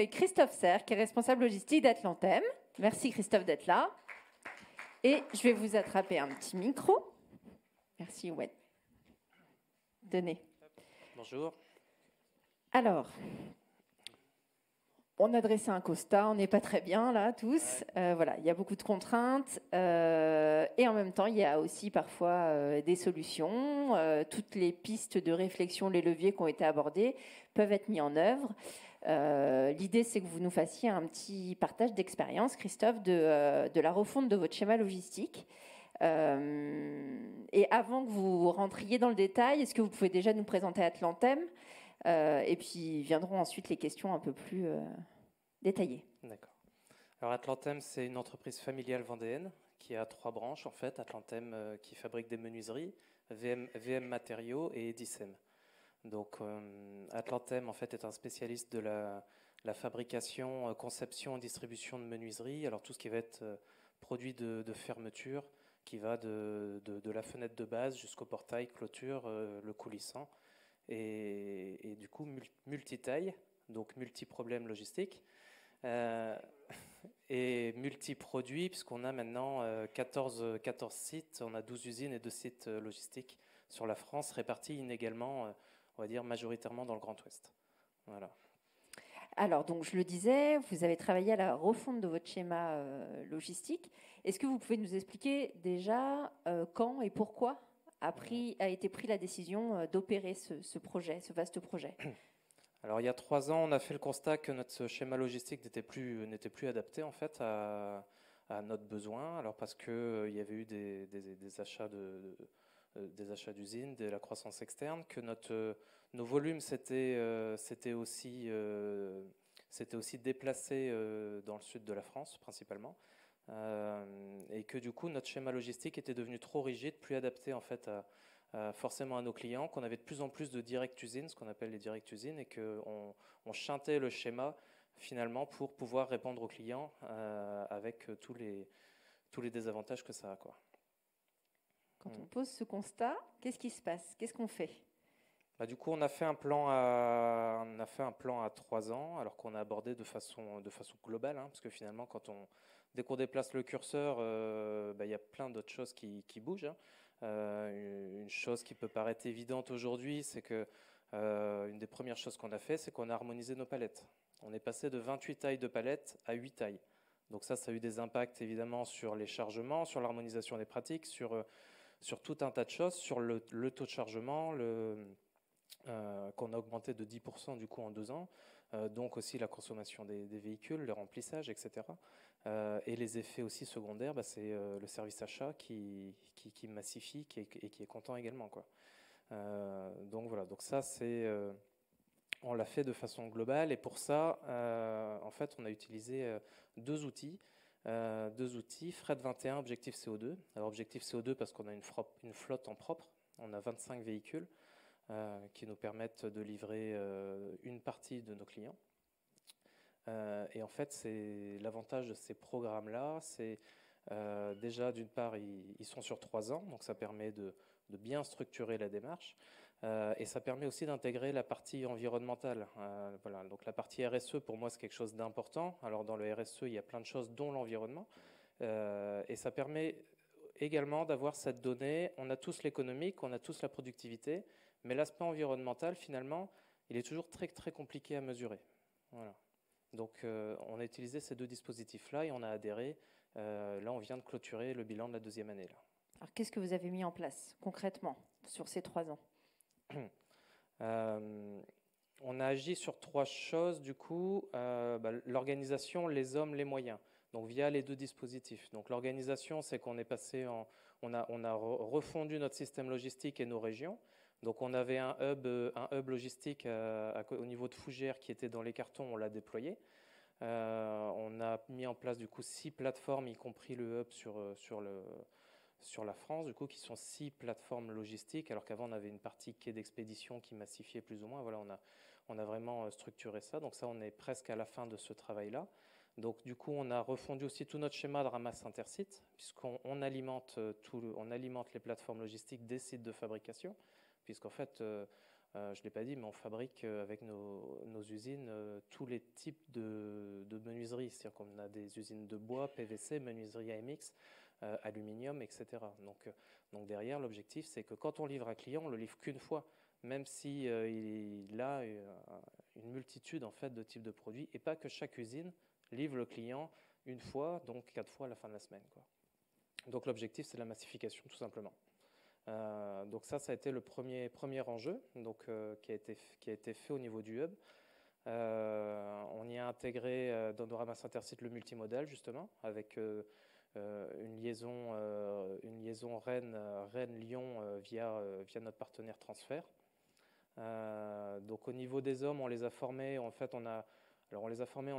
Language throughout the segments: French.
accueille Christophe Serre, qui est responsable logistique d'Atlantem. Merci Christophe d'être là. Et je vais vous attraper un petit micro. Merci, ouais. Tenez. Bonjour. Alors, on a dressé un constat, on n'est pas très bien là tous. Voilà, il y a beaucoup de contraintes et en même temps, il y a aussi parfois des solutions. Toutes les pistes de réflexion, les leviers qui ont été abordés peuvent être mis en œuvre. L'idée, c'est que vous nous fassiez un petit partage d'expérience, Christophe, de la refonte de votre schéma logistique. Et avant que vous rentriez dans le détail, est-ce que vous pouvez déjà nous présenter Atlantem et puis viendront ensuite les questions un peu plus détaillées. D'accord. Alors Atlantem, c'est une entreprise familiale vendéenne qui a 3 branches en fait. Atlantem qui fabrique des menuiseries, VM Matériaux et Edicem. Donc Atlantem en fait est un spécialiste de la fabrication, conception et distribution de menuiseries. Alors tout ce qui va être produit de fermeture, qui va de la fenêtre de base jusqu'au portail, clôture, le coulissant. Et du coup multi-taille, donc multi-problèmes logistiques. Et multi-produits, puisqu'on a maintenant 14 sites, on a 12 usines et 2 sites logistiques sur la France, répartis inégalement, on va dire majoritairement dans le Grand Ouest. Voilà. Alors, donc, je le disais, vous avez travaillé à la refonte de votre schéma logistique. Est-ce que vous pouvez nous expliquer déjà quand et pourquoi a été prise la décision d'opérer ce projet, ce vaste projet? Alors, il y a 3 ans, on a fait le constat que notre schéma logistique n'était plus adapté en fait à notre besoin. Alors parce que il y avait eu des achats des achats d'usines, de la croissance externe, que nos volumes s'étaient aussi déplacés dans le sud de la France principalement, et que du coup notre schéma logistique était devenu trop rigide, plus adapté en fait forcément à nos clients, qu'on avait de plus en plus de direct usines, ce qu'on appelle les direct usines, et qu'on chantait le schéma finalement pour pouvoir répondre aux clients avec tous les désavantages que ça a, quoi. Quand on pose ce constat, qu'est-ce qui se passe? Qu'est-ce qu'on fait? Du coup, on a fait un plan à 3 ans, alors qu'on a abordé de façon globale, hein, parce que finalement, dès qu'on déplace le curseur, il y a plein d'autres choses qui bougent, hein. Une chose qui peut paraître évidente aujourd'hui, c'est que une des premières choses qu'on a fait, c'est qu'on a harmonisé nos palettes. On est passé de 28 tailles de palettes à 8 tailles. Donc ça a eu des impacts évidemment sur les chargements, sur l'harmonisation des pratiques, sur tout un tas de choses, sur le taux de chargement, qu'on a augmenté de 10% du coup en 2 ans, donc aussi la consommation des véhicules, le remplissage, etc. Et les effets aussi secondaires, c'est le service achat qui massifie et qui est content également, quoi. Donc voilà, donc ça on l'a fait de façon globale, et pour ça, en fait, on a utilisé 2 outils. Fred 21, Objectif CO2. Alors Objectif CO2 parce qu'on a une flotte en propre, on a 25 véhicules qui nous permettent de livrer une partie de nos clients. Et en fait, c'est l'avantage de ces programmes-là, c'est déjà d'une part, ils sont sur 3 ans, donc ça permet de bien structurer la démarche. Et ça permet aussi d'intégrer la partie environnementale. Voilà. Donc la partie RSE, pour moi, c'est quelque chose d'important. Alors dans le RSE, il y a plein de choses, dont l'environnement. Et ça permet également d'avoir cette donnée. On a tous l'économique, on a tous la productivité, mais l'aspect environnemental, finalement, il est toujours très, très compliqué à mesurer. Voilà. Donc on a utilisé ces 2 dispositifs-là et on a adhéré. Là, on vient de clôturer le bilan de la 2e année. Là. Alors qu'est-ce que vous avez mis en place concrètement sur ces 3 ans? On a agi sur 3 choses du coup. L'organisation, les hommes, les moyens. Donc via les 2 dispositifs. Donc l'organisation, c'est qu'on est passé on a refondu notre système logistique et nos régions. Donc on avait un hub logistique au niveau de Fougères qui était dans les cartons, on l'a déployé. On a mis en place du coup 6 plateformes, y compris le hub sur la France, du coup, qui sont 6 plateformes logistiques, alors qu'avant on avait une partie quai d'expédition qui massifiait plus ou moins. Voilà, on a vraiment structuré ça. Donc ça, on est presque à la fin de ce travail-là. Donc du coup, on a refondu aussi tout notre schéma de ramasse intersite, puisqu'on alimente les plateformes logistiques des sites de fabrication, puisqu'en fait, je ne l'ai pas dit, mais on fabrique avec nos usines tous les types de menuiserie. C'est-à-dire qu'on a des usines de bois, PVC, menuiserie AMX, aluminium, etc. Donc derrière, l'objectif, c'est que quand on livre un client, on le livre qu'une fois, même si il a une multitude en fait de types de produits, et pas que chaque usine livre le client une fois, donc 4 fois à la fin de la semaine, quoi. Donc l'objectif, c'est la massification, tout simplement. Donc ça a été le premier enjeu donc, qui a été fait au niveau du hub. On y a intégré dans nos ramasses intersites le multimodal, justement, avec une liaison Rennes-Lyon via notre partenaire Transfert. Donc au niveau des hommes, on les a formés. En fait, on a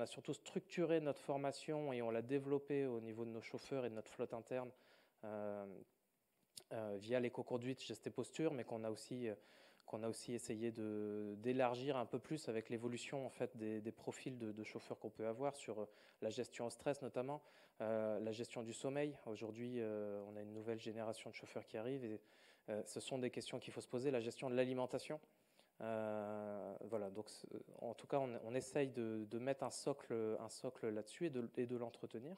surtout structuré notre formation et on l'a développée au niveau de nos chauffeurs et de notre flotte interne via l'éco-conduite, geste et posture, mais qu'on a aussi essayé d'élargir un peu plus avec l'évolution en fait, des profils de chauffeurs qu'on peut avoir sur la gestion au stress notamment, la gestion du sommeil. Aujourd'hui, on a une nouvelle génération de chauffeurs qui arrive et ce sont des questions qu'il faut se poser, la gestion de l'alimentation. Voilà, donc en tout cas, on essaye de mettre un socle là-dessus et de l'entretenir.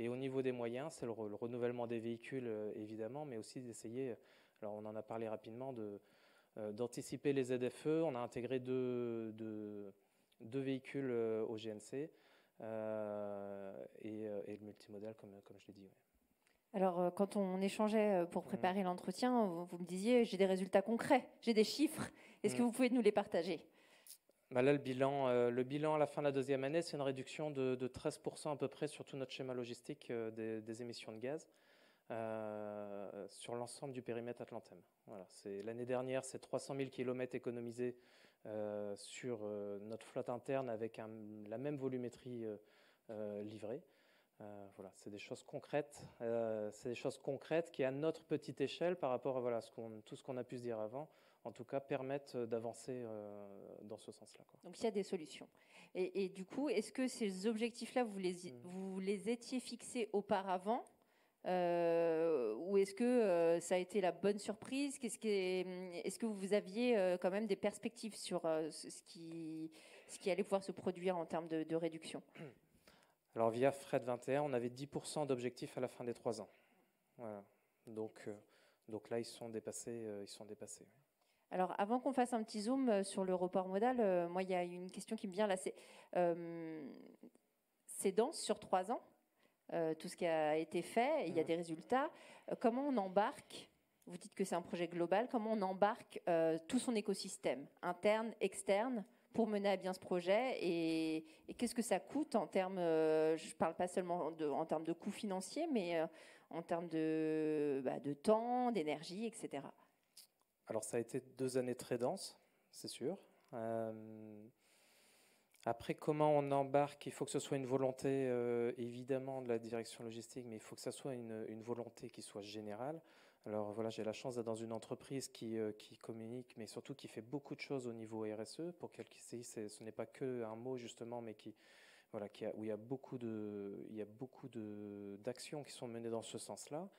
Et au niveau des moyens, c'est le renouvellement des véhicules, évidemment, mais aussi d'essayer, alors on en a parlé rapidement, d'anticiper les ZFE. On a intégré deux véhicules au GNC et le multimodal, comme je l'ai dit. Ouais. Alors, quand on échangeait pour préparer l'entretien, vous me disiez, j'ai des résultats concrets, j'ai des chiffres. Est-ce que vous pouvez nous les partager ? Bah là, le bilan à la fin de la deuxième année, c'est une réduction de 13% à peu près sur tout notre schéma logistique des émissions de gaz sur l'ensemble du périmètre Atlantem. Voilà, l'année dernière, c'est 300 000 km économisés sur notre flotte interne avec la même volumétrie livrée. Voilà, c'est des choses concrètes. C'est des choses concrètes qui, à notre petite échelle, par rapport à tout ce qu'on a pu se dire avant, en tout cas, permettent d'avancer dans ce sens-là. Donc, il y a des solutions. Et du coup, est-ce que ces objectifs-là, vous les étiez fixés auparavant ou est-ce que ça a été la bonne surprise ? Est-ce que vous aviez quand même des perspectives sur ce qui allait pouvoir se produire en termes de réduction ? Alors, via Fred 21, on avait 10% d'objectifs à la fin des 3 ans. Voilà. Donc là, ils sont dépassés. Alors, avant qu'on fasse un petit zoom sur le report modal, moi, il y a une question qui me vient là. C'est dense sur 3 ans, tout ce qui a été fait, il y a des résultats. Comment on embarque, vous dites que c'est un projet global, comment on embarque tout son écosystème, interne, externe, pour mener à bien ce projet et qu'est-ce que ça coûte en termes, je ne parle pas seulement en termes de coûts financiers, mais en termes de temps, d'énergie, etc. Alors, ça a été 2 années très denses, c'est sûr. Après, comment on embarque ? Il faut que ce soit une volonté, évidemment, de la direction logistique, mais il faut que ce soit une volonté qui soit générale. Alors voilà, j'ai la chance d'être dans une entreprise qui communique, mais surtout qui fait beaucoup de choses au niveau RSE. Pour quelqu'un, ce n'est pas qu'un mot, justement, mais où il y a beaucoup d'actions qui sont menées dans ce sens-là.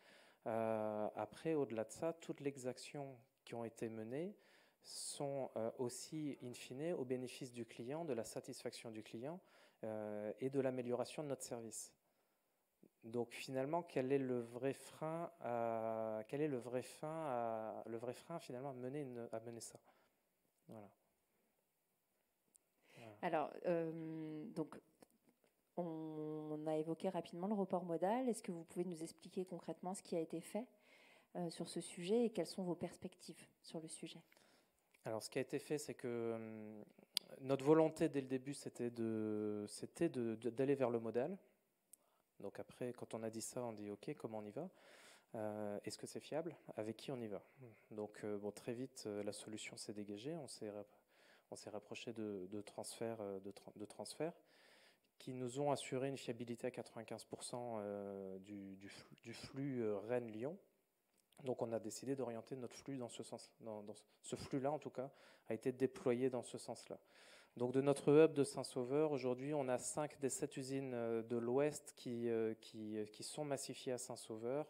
Après, au-delà de ça, toutes les actions qui ont été menées sont aussi, in fine, au bénéfice du client, de la satisfaction du client et de l'amélioration de notre service. Donc finalement, quel est le vrai frein finalement à mener ça. Voilà. Alors, donc, on a évoqué rapidement le report modal. Est-ce que vous pouvez nous expliquer concrètement ce qui a été fait sur ce sujet et quelles sont vos perspectives sur le sujet ? Alors, ce qui a été fait, c'est que notre volonté dès le début, c'était d'aller vers le modal. Donc après, quand on a dit ça, on dit OK, comment on y va ? Est-ce que c'est fiable ? Avec qui on y va ? Donc très vite, la solution s'est dégagée. On s'est rapproché de transferts qui nous ont assuré une fiabilité à 95% du flux Rennes-Lyon. Donc on a décidé d'orienter notre flux dans ce sens. Dans ce flux-là, en tout cas, a été déployé dans ce sens-là. Donc de notre hub de Saint-Sauveur, aujourd'hui, on a 5 des 7 usines de l'Ouest qui sont massifiées à Saint-Sauveur.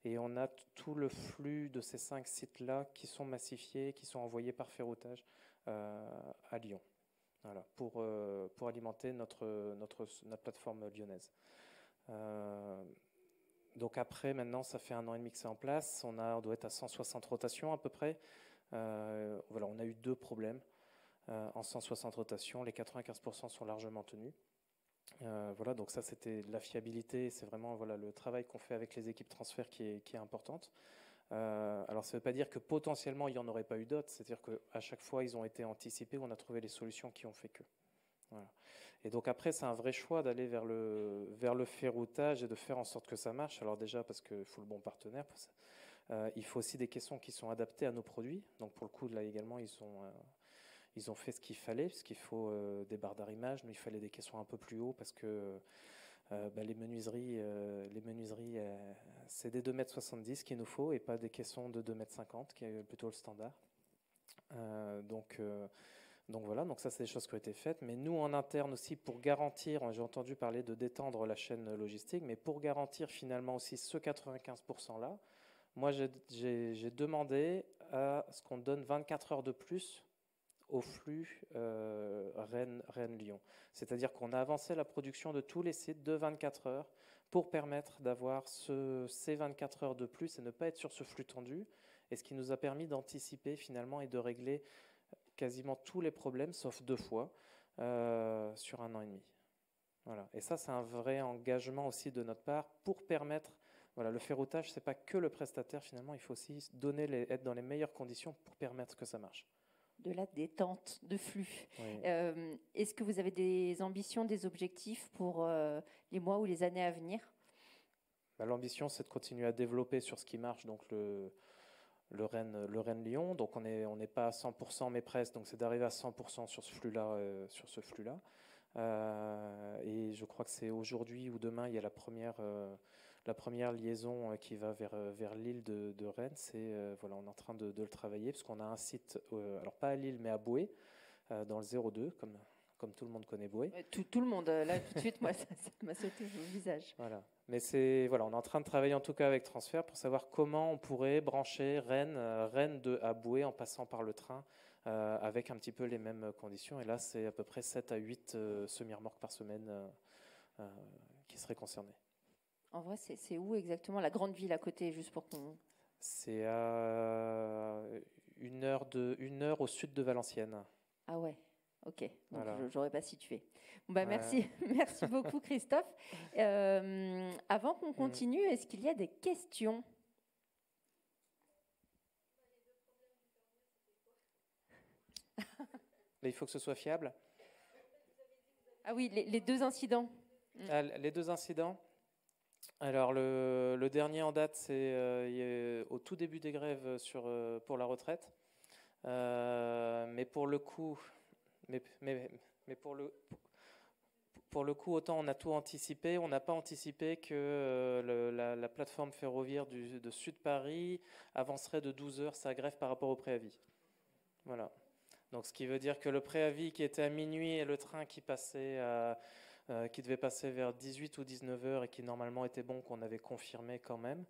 Et on a tout le flux de ces 5 sites-là qui sont massifiés, qui sont envoyés par ferroutage à Lyon, voilà, pour alimenter notre plateforme lyonnaise. Donc après, maintenant, ça fait 1 an et demi que c'est en place. On doit être à 160 rotations à peu près. Voilà, on a eu 2 problèmes en 160 rotations. Les 95% sont largement tenus. Voilà, donc ça c'était la fiabilité. C'est vraiment voilà, le travail qu'on fait avec les équipes transfert qui est importante. Alors ça ne veut pas dire que potentiellement il n'y en aurait pas eu d'autres. C'est-à-dire qu'à chaque fois ils ont été anticipés. On a trouvé les solutions qui ont fait que. Voilà. Et donc après, c'est un vrai choix d'aller vers le ferroutage et de faire en sorte que ça marche. Alors déjà, parce qu'il faut le bon partenaire. Il faut aussi des caissons qui sont adaptés à nos produits. Donc pour le coup, là également, ils ont fait ce qu'il fallait, parce qu'il faut des barres d'arrimage. Nous, il fallait des caissons un peu plus hauts parce que les menuiseries, c'est des 2,70 m qu'il nous faut et pas des caissons de 2,50 m, qui est plutôt le standard. Donc voilà, donc ça c'est des choses qui ont été faites, mais nous en interne aussi pour garantir, j'ai entendu parler de détendre la chaîne logistique, mais pour garantir finalement aussi ce 95% là, moi j'ai demandé à ce qu'on donne 24 heures de plus au flux Rennes-Lyon. C'est-à-dire qu'on a avancé la production de tous les sites de 24 heures pour permettre d'avoir ces 24 heures de plus et ne pas être sur ce flux tendu, et ce qui nous a permis d'anticiper finalement et de régler quasiment tous les problèmes, sauf 2 fois, sur 1 an et demi. Voilà. Et ça, c'est un vrai engagement aussi de notre part pour permettre. Voilà, le ferroutage, c'est pas que le prestataire finalement. Il faut aussi être dans les meilleures conditions pour permettre que ça marche. De la détente de flux. Oui. Est-ce que vous avez des ambitions, des objectifs pour les mois ou les années à venir ? L'ambition, c'est de continuer à développer sur ce qui marche, donc le Rennes-Lyon. Donc on n'est pas à 100% mais presque, donc c'est d'arriver à 100% sur ce flux-là. Et je crois que c'est aujourd'hui ou demain, il y a la première liaison qui va vers l'île de Rennes. Voilà, on est en train de le travailler parce qu'on a un site, alors pas à Lille mais à Boué, dans le 02, comme tout le monde connaît Boué. Tout le monde, là tout de suite, moi ça m'a sauté au visage. Voilà. Mais on est en train de travailler en tout cas avec Transfert pour savoir comment on pourrait brancher Rennes à Boué en passant par le train avec un petit peu les mêmes conditions. Et là, c'est à peu près 7 à 8 semi-remorques par semaine qui seraient concernées. En vrai, c'est où exactement la grande ville à côté, juste pour qu'on... C'est à 1 heure au sud de Valenciennes. Ah ouais. Ok, donc voilà. je n'aurais pas situé. Bon, merci beaucoup Christophe. Avant qu'on continue, est-ce qu'il y a des questions ? Mais il faut que ce soit fiable. Ah oui, les 2 incidents. Les 2 incidents. Alors le dernier en date, c'est au tout début des grèves pour la retraite. Mais pour le coup... Mais pour le coup, autant on a tout anticipé, on n'a pas anticipé que la plateforme ferroviaire de Sud-Paris avancerait de 12 heures sa grève par rapport au préavis. Voilà. Donc ce qui veut dire que le préavis qui était à minuit et le train qui devait passer vers 18 ou 19 heures et qui normalement était bon, qu'on avait confirmé quand même,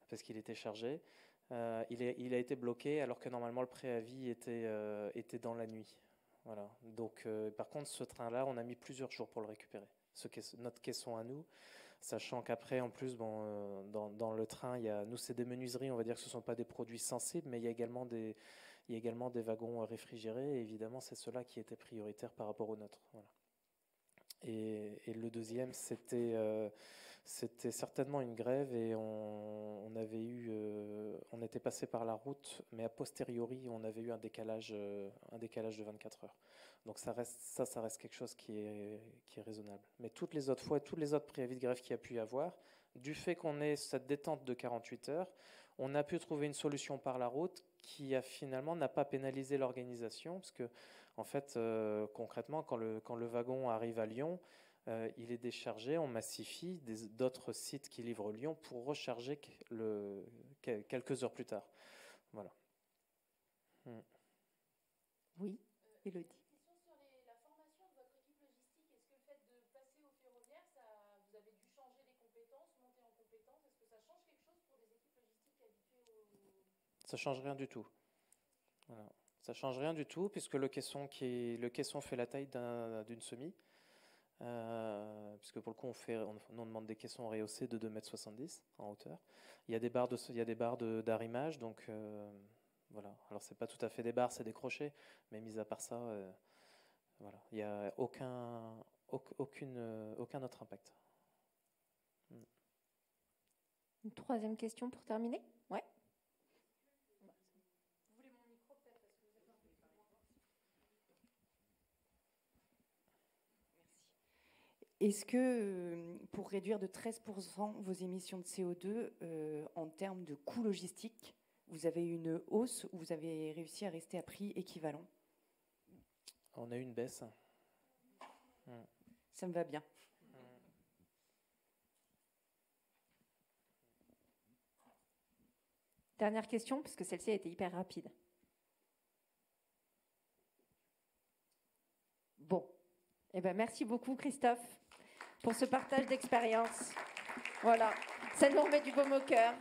parce qu'il était chargé, il a été bloqué alors que normalement le préavis était dans la nuit. Voilà. Donc, par contre, ce train-là, on a mis plusieurs jours pour le récupérer. Notre caisson à nous, sachant qu'après, en plus, dans le train, nous, c'est des menuiseries, on va dire que ce ne sont pas des produits sensibles, mais il y a également des wagons réfrigérés, et évidemment, c'est ceux-là qui étaient prioritaires par rapport aux nôtres. Voilà. Et le deuxième, c'était certainement une grève, et on était passé par la route, mais a posteriori, on avait eu un décalage de 24 heures. Donc ça reste quelque chose qui est raisonnable. Mais toutes les autres fois, tous les autres préavis de grève qu'il y a pu y avoir, du fait qu'on ait cette détente de 48 heures, on a pu trouver une solution par la route qui finalement n'a pas pénalisé l'organisation, parce que en fait, concrètement, quand le wagon arrive à Lyon, il est déchargé, on massifie d'autres sites qui livrent Lyon pour recharger quelques heures plus tard. Voilà. Oui, Élodie. Question sur la formation de votre équipe logistique. Est-ce que le fait de passer au ferroviaire, vous avez dû changer les compétences, monter en compétences? Est-ce que ça change quelque chose pour des équipes logistiques habituées au... Ça change rien du tout. Voilà. Ça change rien du tout, puisque le caisson fait la taille d'une semis. Puisque pour le coup, on demande des caissons rehaussés de 2,70 m en hauteur. Il y a des barres d'arrimage, donc voilà. Alors, c'est pas tout à fait des barres, c'est des crochets, mais mis à part ça, voilà. Il n'y a aucun autre impact. Une troisième question pour terminer? Ouais. Vous voulez mon micro peut-être parce que vous êtes un peu plus loin. Merci. Est-ce que pour réduire de 13% vos émissions de CO2 en termes de coût logistique, vous avez une hausse ou vous avez réussi à rester à prix équivalent? On a eu une baisse. Ça me va bien. Dernière question, parce que celle-ci a été hyper rapide. Bon. Eh ben, merci beaucoup, Christophe, pour ce partage d'expérience. Voilà. Ça nous remet du baume au cœur.